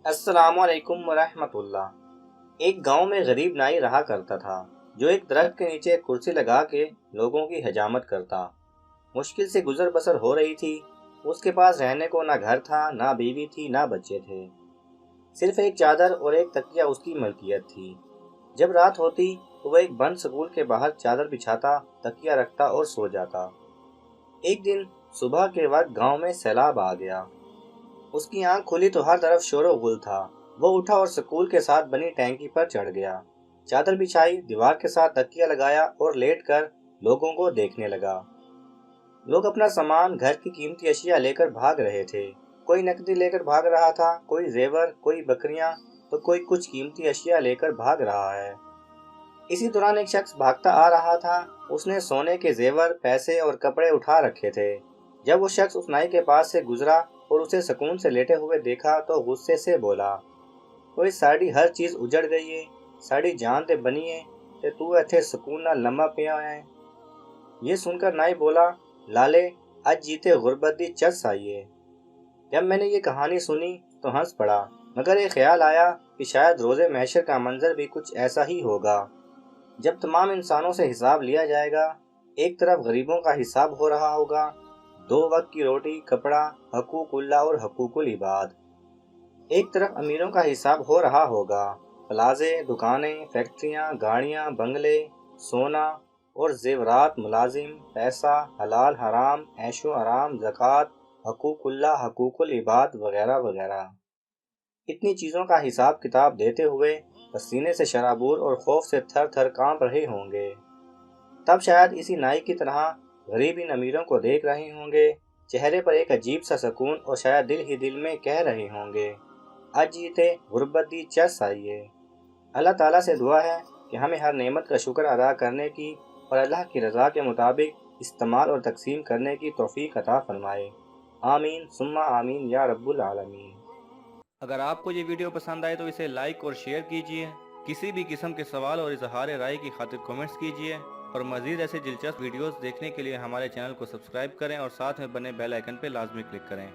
السلام علیکم ورحمۃ اللہ۔ ایک گاؤں میں غریب نائی رہا کرتا تھا جو ایک درخت کے نیچے ایک کرسی لگا کے لوگوں کی حجامت کرتا۔ مشکل سے گزر بسر ہو رہی تھی۔ اس کے پاس رہنے کو نہ گھر تھا، نہ بیوی تھی، نہ بچے تھے۔ صرف ایک چادر اور ایک تکیہ اس کی ملکیت تھی۔ جب رات ہوتی تو وہ ایک بند سکول کے باہر چادر بچھاتا، تکیہ رکھتا اور سو جاتا۔ ایک دن صبح کے وقت گاؤں میں سیلاب آ گیا۔ اس کی آنکھ کھلی تو ہر طرف شور و غل تھا۔ وہ اٹھا اور سکول کے ساتھ بنی ٹینکی پر چڑھ گیا۔ چادر بچھائی، دیوار کے ساتھ تکیہ لگایا اور لیٹ کر لوگوں کو دیکھنے لگا۔ لوگ اپنا سامان، گھر کی قیمتی اشیاء لے کر بھاگ رہے تھے۔ کوئی نقدی لے کر بھاگ رہا تھا، کوئی زیور، کوئی بکریاں، تو کوئی کچھ قیمتی اشیاء لے کر بھاگ رہا ہے۔ اسی دوران ایک شخص بھاگتا آ رہا تھا۔ اس نے سونے کے زیور، پیسے اور کپڑے اٹھا رکھے تھے۔ جب وہ شخص اس نائی کے پاس سے گزرا اور اسے سکون سے لیٹے ہوئے دیکھا تو غصے سے بولا، اوئے ساڑی ہر چیز اجڑ گئی ہے، ساڑی جان تے بنی ہے تے تو ایتھے سکون نال لمبا پیا ہے۔ یہ سن کر نائی بولا، لالے اج جیتے غربت دی چس آئی ہے۔ جب میں نے یہ کہانی سنی تو ہنس پڑا، مگر ایک خیال آیا کہ شاید روز محشر کا منظر بھی کچھ ایسا ہی ہوگا۔ جب تمام انسانوں سے حساب لیا جائے گا، ایک طرف غریبوں کا حساب ہو رہا ہوگا، 2 وقت کی روٹی، کپڑا، حقوق اللہ اور حقوق العباد۔ ایک طرف امیروں کا حساب ہو رہا ہوگا، پلازے، دکانیں، فیکٹریاں، گاڑیاں، بنگلے، سونا اور زیورات، ملازم، پیسہ، حلال حرام، عیش و آرام، زکوٰۃ، حقوق اللہ، حقوق العباد وغیرہ وغیرہ۔ اتنی چیزوں کا حساب کتاب دیتے ہوئے پسینے سے شرابور اور خوف سے تھر تھر کانپ رہے ہوں گے۔ تب شاید اسی نائی کی طرح غریب ان امیروں کو دیکھ رہے ہوں گے، چہرے پر ایک عجیب سا سکون، اور شاید دل ہی دل میں کہہ رہے ہوں گے، اج جیتے غربت دی چس آئی ہے۔ اللہ تعالیٰ سے دعا ہے کہ ہمیں ہر نعمت کا شکر ادا کرنے کی اور اللہ کی رضا کے مطابق استعمال اور تقسیم کرنے کی توفیق عطا فرمائے۔ آمین ثم آمین یا رب العالمین۔ اگر آپ کو یہ ویڈیو پسند آئے تو اسے لائک اور شیئر کیجیے۔ کسی بھی قسم کے سوال اور اظہار رائے کی خاطر کمنٹس کیجیے، اور مزید ایسے دلچسپ ویڈیوز دیکھنے کے لیے ہمارے چینل کو سبسکرائب کریں اور ساتھ میں بنے بیل آئیکن پہ لازمی کلک کریں۔